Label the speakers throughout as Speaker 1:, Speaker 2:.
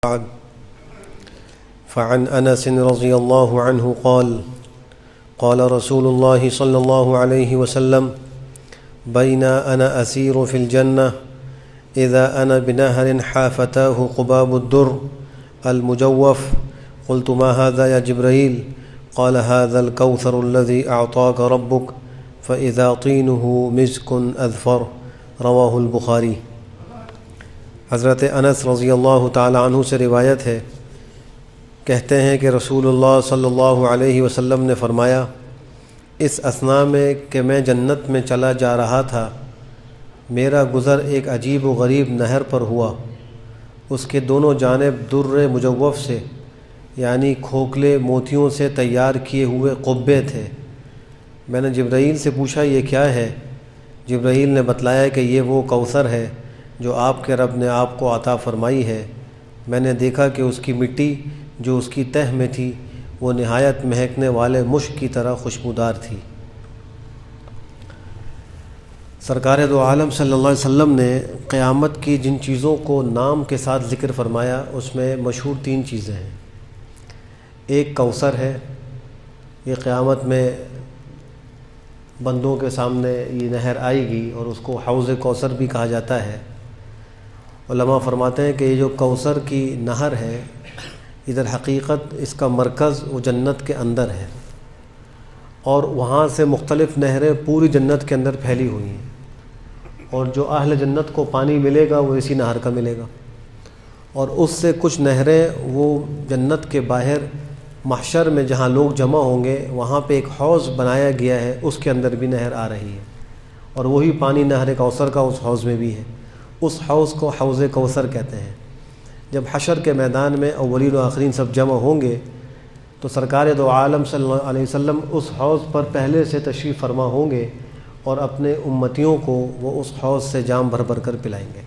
Speaker 1: بعد فعن أنس رضي الله عنه قال قال رسول الله صلى الله عليه وسلم بين أنا أسير في الجنة إذا أنا بنهر حافتاه قباب الدر المجوف قلت ما هذا يا جبريل قال هذا الكوثر الذي أعطاك ربك فإذا طينه مسك أذفر رواہ البخاری۔ حضرت انس رضی اللہ تعالی عنہ سے روایت ہے، کہتے ہیں کہ رسول اللہ صلی اللہ علیہ وسلم نے فرمایا، اس اثناء میں کہ میں جنت میں چلا جا رہا تھا، میرا گزر ایک عجیب و غریب نہر پر ہوا، اس کے دونوں جانب در مجوف سے یعنی کھوکھلے موتیوں سے تیار کیے ہوئے قبے تھے۔ میں نے جبرائیل سے پوچھا یہ کیا ہے؟ جبرائیل نے بتلایا کہ یہ وہ کوثر ہے جو آپ کے رب نے آپ کو عطا فرمائی ہے۔ میں نے دیکھا کہ اس کی مٹی جو اس کی تہ میں تھی وہ نہایت مہکنے والے مشک کی طرح خوشبودار تھی۔ سرکار دو عالم صلی اللہ علیہ وسلم نے قیامت کی جن چیزوں کو نام کے ساتھ ذکر فرمایا اس میں مشہور 3 چیزیں ہیں۔ ایک کوثر ہے، یہ قیامت میں بندوں کے سامنے یہ نہر آئے گی اور اس کو حوض کوثر بھی کہا جاتا ہے۔ علماء فرماتے ہیں کہ یہ جو کوثر کی نہر ہے، ادھر حقیقت اس کا مرکز وہ جنت کے اندر ہے اور وہاں سے مختلف نہریں پوری جنت کے اندر پھیلی ہوئی ہیں، اور جو اہل جنت کو پانی ملے گا وہ اسی نہر کا ملے گا، اور اس سے کچھ نہریں وہ جنت کے باہر محشر میں جہاں لوگ جمع ہوں گے وہاں پہ ایک حوض بنایا گیا ہے، اس کے اندر بھی نہر آ رہی ہے، اور وہی پانی نہر کوثر کا اس حوض میں بھی ہے۔ اس حوض کو حوض کوثر کہتے ہیں۔ جب حشر کے میدان میں اولین و آخرین سب جمع ہوں گے تو سرکار دو عالم صلی اللہ علیہ وسلم اس حوض پر پہلے سے تشریف فرما ہوں گے اور اپنے امتیوں کو وہ اس حوض سے جام بھر بھر کر پلائیں گے۔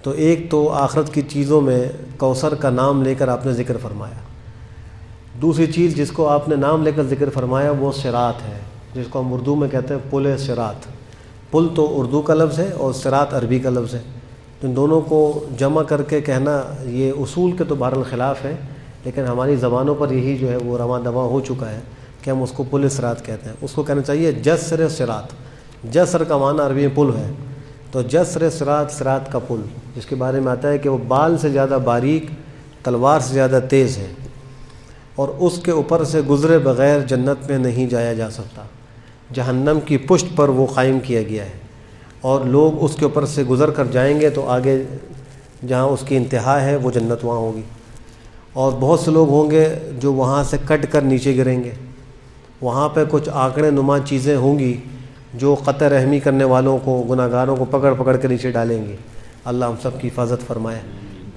Speaker 1: تو ایک تو آخرت کی چیزوں میں کوثر کا نام لے کر آپ نے ذکر فرمایا۔ دوسری چیز جس کو آپ نے نام لے کر ذکر فرمایا وہ صراط ہے، جس کو ہم اردو میں کہتے ہیں پل صراط۔ پل تو اردو کا لفظ ہے اور صراط عربی کا لفظ ہے، ان دونوں کو جمع کر کے کہنا یہ اصول کے تو بہرحال خلاف ہے، لیکن ہماری زبانوں پر یہی جو ہے وہ رواں دواں ہو چکا ہے کہ ہم اس کو پل صراط کہتے ہیں۔ اس کو کہنا چاہیے جسر صراط۔ جسر کا معنی عربی میں پل ہے، تو جسر صراط، صراط کا پل، جس کے بارے میں آتا ہے کہ وہ بال سے زیادہ باریک، تلوار سے زیادہ تیز ہے، اور اس کے اوپر سے گزرے بغیر جنت میں نہیں جایا جا سکتا۔ جہنم کی پشت پر وہ قائم کیا گیا ہے، اور لوگ اس کے اوپر سے گزر کر جائیں گے تو آگے جہاں اس کی انتہا ہے وہ جنت وہاں ہوگی، اور بہت سے لوگ ہوں گے جو وہاں سے کٹ کر نیچے گریں گے۔ وہاں پہ کچھ آنکڑے نما چیزیں ہوں گی جو قطع رحمی کرنے والوں کو، گناہ گاروں کو پکڑ پکڑ کے نیچے ڈالیں گی۔ اللہ ہم سب کی حفاظت فرمائے۔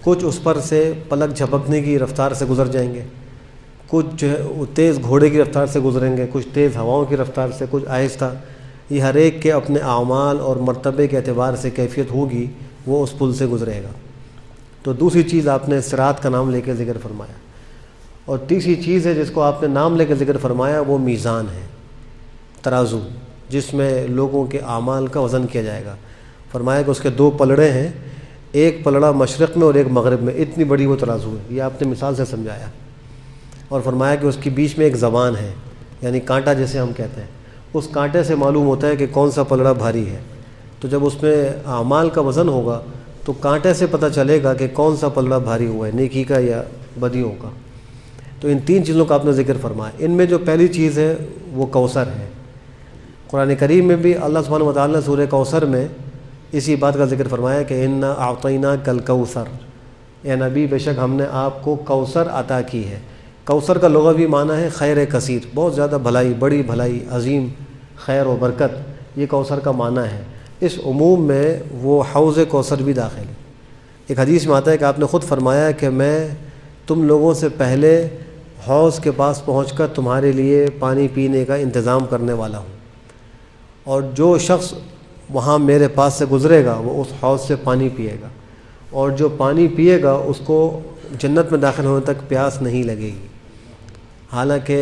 Speaker 1: کچھ اس پر سے پلک جھپکنے کی رفتار سے گزر جائیں گے، کچھ جو ہے وہ تیز گھوڑے کی رفتار سے گزریں گے، کچھ تیز ہواؤں کی رفتار سے، کچھ آہستہ۔ یہ ہر ایک کے اپنے اعمال اور مرتبے کے اعتبار سے کیفیت ہوگی، وہ اس پل سے گزرے گا۔ تو دوسری چیز آپ نے صراط کا نام لے کے ذکر فرمایا، اور تیسری چیز ہے جس کو آپ نے نام لے کے ذکر فرمایا وہ میزان ہے، ترازو، جس میں لوگوں کے اعمال کا وزن کیا جائے گا۔ فرمایا کہ اس کے 2 پلڑے ہیں، ایک پلڑا مشرق میں اور ایک مغرب میں، اتنی بڑی وہ ترازو ہے، یہ آپ نے مثال سے سمجھایا۔ اور فرمایا کہ اس کے بیچ میں ایک زبان ہے، یعنی کانٹا جسے ہم کہتے ہیں، اس کانٹے سے معلوم ہوتا ہے کہ کون سا پلڑا بھاری ہے۔ تو جب اس میں اعمال کا وزن ہوگا تو کانٹے سے پتہ چلے گا کہ کون سا پلڑا بھاری ہوا ہے، نیکی کا یا بدیوں کا۔ تو ان 3 چیزوں کا آپ نے ذکر فرمایا۔ ان میں جو پہلی چیز ہے وہ کوثر ہے۔ قرآن کریم میں بھی اللہ سبحانہ وتعالی نے سورہ کوثر میں اسی بات کا ذکر فرمایا کہ انا اعطیناک الکوثر، اے نبی بے شک ہم نے آپ کو کوثر عطا کی ہے۔ کوثر کا لغوی معنی ہے خیر کثیر، بہت زیادہ بھلائی، بڑی بھلائی، عظیم خیر و برکت، یہ کوثر کا معنی ہے۔ اس عموم میں وہ حوض کوثر بھی داخل ہے۔ ایک حدیث میں آتا ہے کہ آپ نے خود فرمایا کہ میں تم لوگوں سے پہلے حوض کے پاس پہنچ کر تمہارے لیے پانی پینے کا انتظام کرنے والا ہوں، اور جو شخص وہاں میرے پاس سے گزرے گا وہ اس حوض سے پانی پیے گا، اور جو پانی پیے گا اس کو جنت میں داخل ہونے تک پیاس نہیں لگے گی۔ حالانکہ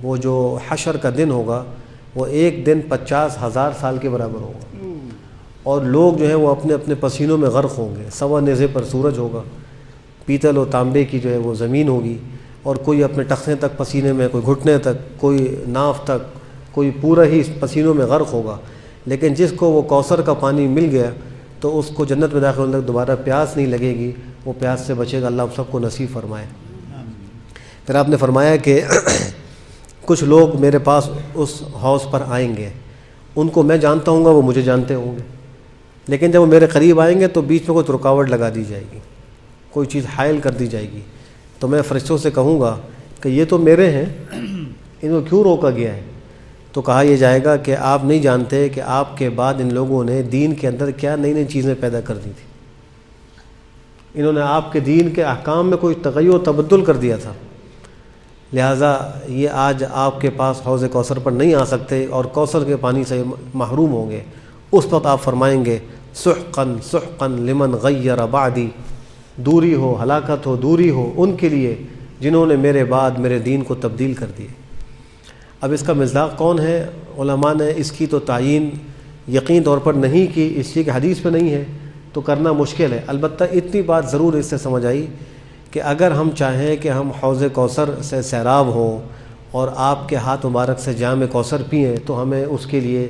Speaker 1: وہ جو حشر کا دن ہوگا وہ ایک دن 50,000 سال کے برابر ہوگا، اور لوگ جو ہیں وہ اپنے اپنے پسینوں میں غرق ہوں گے۔ سوا نیزے پر سورج ہوگا، پیتل و تانبے کی جو ہے وہ زمین ہوگی، اور کوئی اپنے ٹخنے تک پسینے میں، کوئی گھٹنے تک، کوئی ناف تک، کوئی پورا ہی پسینوں میں غرق ہوگا، لیکن جس کو وہ کوثر کا پانی مل گیا تو اس کو جنت میں داخل ہونے تک دوبارہ پیاس نہیں لگے گی، وہ پیاس سے بچے گا۔ اللہ ہم سب کو نصیب فرمائے۔ پھر آپ نے فرمایا کہ کچھ لوگ میرے پاس اس حوض پر آئیں گے، ان کو میں جانتا ہوں گا، وہ مجھے جانتے ہوں گے، لیکن جب وہ میرے قریب آئیں گے تو بیچ میں کوئی رکاوٹ لگا دی جائے گی، کوئی چیز حائل کر دی جائے گی، تو میں فرشتوں سے کہوں گا کہ یہ تو میرے ہیں، ان کو کیوں روکا گیا ہے؟ تو کہا یہ جائے گا کہ آپ نہیں جانتے کہ آپ کے بعد ان لوگوں نے دین کے اندر کیا نئی نئی چیزیں پیدا کر دی تھی، انہوں نے آپ کے دین کے احکام میں کوئی تغیر و تبدل کر دیا تھا، لہٰذا یہ آج آپ کے پاس حوض کوثر پر نہیں آ سکتے اور کوثر کے پانی سے محروم ہوں گے۔ اس وقت آپ فرمائیں گے سحقاً سحقاً لمن غیر بعدی، دوری ہو، ہلاکت ہو، دوری ہو ان کے لیے جنہوں نے میرے بعد میرے دین کو تبدیل کر دیے۔ اب اس کا مصداق کون ہے؟ علماء نے اس کی تو تعین یقین طور پر نہیں کی، اس لیے کہ حدیث میں نہیں ہے تو کرنا مشکل ہے۔ البتہ اتنی بات ضرور اس سے سمجھ آئی کہ اگر ہم چاہیں کہ ہم حوض کوثر سے سیراب ہوں اور آپ کے ہاتھ مبارک سے جام کوثر پئیں تو ہمیں اس کے لیے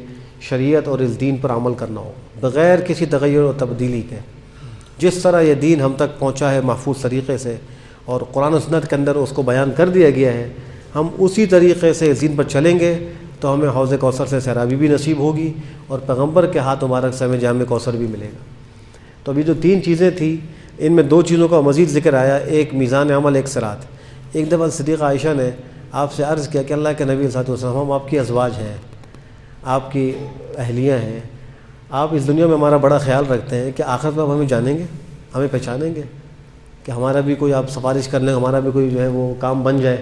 Speaker 1: شریعت اور اس دین پر عمل کرنا ہو بغیر کسی تغیر و تبدیلی کے۔ جس طرح یہ دین ہم تک پہنچا ہے محفوظ طریقے سے اور قرآن و سنت کے اندر اس کو بیان کر دیا گیا ہے، ہم اسی طریقے سے اس دین پر چلیں گے تو ہمیں حوض کوثر سے سیرابی بھی نصیب ہوگی اور پیغمبر کے ہاتھ مبارک سے ہمیں جام کوثر بھی ملے گا۔ تو ابھی جو 3 چیزیں تھیں ان میں 2 چیزوں کا مزید ذکر آیا، ایک میزان عمل، ایک صراط۔ ایک دفعہ صدیقہ عائشہ نے آپ سے عرض کیا کہ اللہ کے نبی صلی اللہ علیہ وسلم، ہم آپ کی ازواج ہیں، آپ کی اہلیہ ہیں، آپ اس دنیا میں ہمارا بڑا خیال رکھتے ہیں کہ آخرت میں آپ ہمیں جانیں گے، ہمیں پہچانیں گے کہ ہمارا بھی کوئی آپ سفارش کر لیں، ہمارا بھی کوئی جو ہے وہ کام بن جائے۔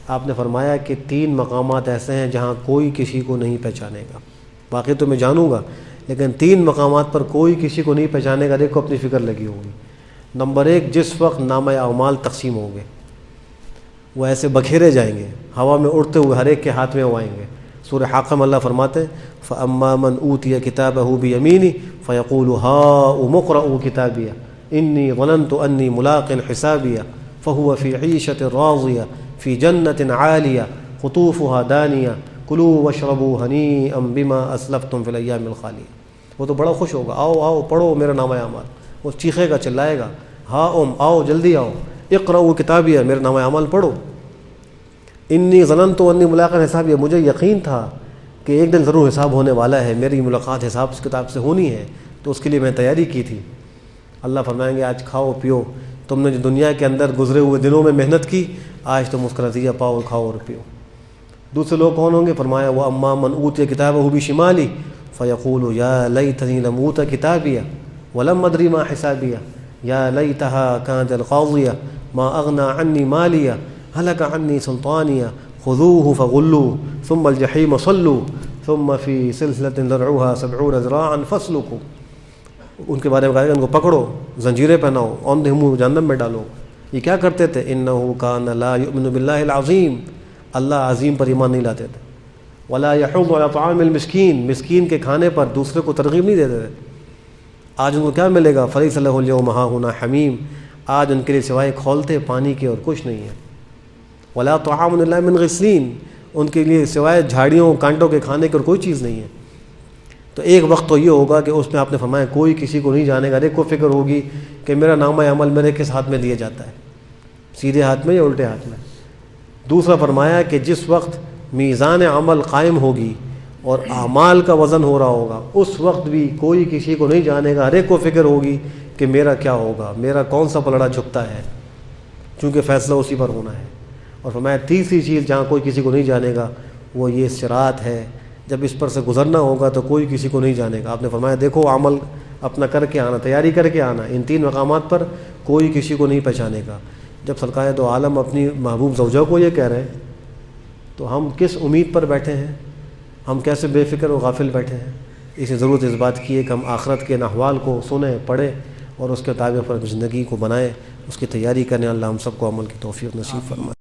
Speaker 1: آپ نے فرمایا کہ 3 مقامات ایسے ہیں جہاں کوئی کسی کو نہیں پہچانے گا، باقی تو میں جانوں گا لیکن 3 مقامات پر کوئی کسی کو نہیں پہچانے گا، دیکھو اپنی فکر لگی ہوگی۔ نمبر 1، جس وقت نامہ اعمال تقسیم ہوں گے، وہ ایسے بکھیرے جائیں گے، ہوا میں اڑتے ہوئے ہر ایک کے ہاتھ میں وہ آئیں گے۔ سورہ حاقم اللہ فرماتے فَأَمَّا مَنْ أُوتِيَ كِتَابَهُ بِيَمِينِهِ فَيَقُولُ هَاؤُمُ اقْرَءُوا كِتَابِيَهْ إِنِّي ظَنَنْتُ أَنِّي مُلَاقٍ حِسَابِيَهْ فَهُوَ فِي عِيشَةٍ رَاضِيَةٍ فِي جَنَّةٍ عَالِيَةٍ قُطُوفُهَا دَانِيَةٌ كُلُوا وَاشْرَبُوا هَنِيئًا بِمَا أَسْلَفْتُمْ فِي الْأَيَّامِ الْخَالِيَةِ۔ وہ تو بڑا خوش ہوگا، آؤ آؤ پڑھو میرا نامہ اعمال، وہ چیخے گا، چلائے گا، آؤ جلدی آؤ، اقرؤوا کتابیہ، میرا نامہ اعمال پڑھو۔ انی ظننت انی ملاق حسابیہ، مجھے یقین تھا کہ ایک دن ضرور حساب ہونے والا ہے، میری ملاقات حساب کتاب سے ہونی ہے، تو اس کے لیے میں تیاری کی تھی۔ اللہ فرمائیں گے آج کھاؤ پیو، تم نے جو دنیا کے اندر گزرے ہوئے دنوں میں محنت کی، آج تم اس کا نتیجہ پاؤ، کھاؤ اور پیو۔ دوسرے لوگ کون ہوں گے؟ فرمایا وہ اما من اوتی کتابہ بشمالی فیقول یا لیتنی لم اوت کتابیہ ولم ادری ما حسابیہ یا لیتہا کانت القاضیہ ما اغنی عنی مالیہ ہلک عنی سلطانیہ خذوہ فغلوہ ثم الجحیم صلوا ثم فی سلسلۃ ذرعها 70 ذراعا فاسلکوا۔ ان کے بارے میں کہا کہ ان کو پکڑو، زنجیریں پہناؤ، اوندھے منہ جہنم میں ڈالو۔ یہ کیا کرتے تھے؟ انہ کان لا یؤمن باللہ العظیم، اللہ عظیم پر ایمان نہیں لاتے تھے۔ ولا یحض علی طعام المسکین، مسکین کے کھانے پر دوسرے کو ترغیب نہیں دیتے تھے۔ آج ان کو کیا ملے گا؟ فلیس لہ اليوم ہاہنا حمیم، آج ان کے لیے سوائے کھولتے پانی کے اور کچھ نہیں ہے۔ ولا طعام الا من غسلین، ان کے لیے سوائے جھاڑیوں کانٹوں کے کھانے کے اور کوئی چیز نہیں ہے۔ تو ایک وقت تو یہ ہوگا کہ اس میں آپ نے فرمایا کوئی کسی کو نہیں جانے گا، ایک کو فکر ہوگی کہ میرا نامہ عمل میرے کس ہاتھ میں دیا جاتا ہے، سیدھے ہاتھ میں یا الٹے ہاتھ میں۔ دوسرا فرمایا کہ جس وقت میزان عمل قائم ہوگی اور اعمال کا وزن ہو رہا ہوگا، اس وقت بھی کوئی کسی کو نہیں جانے گا، ہر ایک کو فکر ہوگی کہ میرا کیا ہوگا، میرا کون سا پلڑا جھکتا ہے، چونکہ فیصلہ اسی پر ہونا ہے۔ اور فرمایا تیسری چیز جہاں کوئی کسی کو نہیں جانے گا وہ یہ صراط ہے، جب اس پر سے گزرنا ہوگا تو کوئی کسی کو نہیں جانے گا۔ آپ نے فرمایا دیکھو عمل اپنا کر کے آنا، تیاری کر کے آنا، ان 3 مقامات پر کوئی کسی کو نہیں پہچانے گا۔ جب سرکار دو عالم اپنی محبوب زوجہ کو یہ کہہ رہے ہیں تو ہم کس امید پر بیٹھے ہیں، ہم کیسے بے فکر و غافل بیٹھے ہیں؟ اسے ضرورت اس بات کی ہے کہ ہم آخرت کے احوال کو سنیں، پڑھیں اور اس کے مطابق پر زندگی کو بنائیں، اس کی تیاری کریں۔ اللہ ہم سب کو عمل کی توفیق نصیب فرمائے۔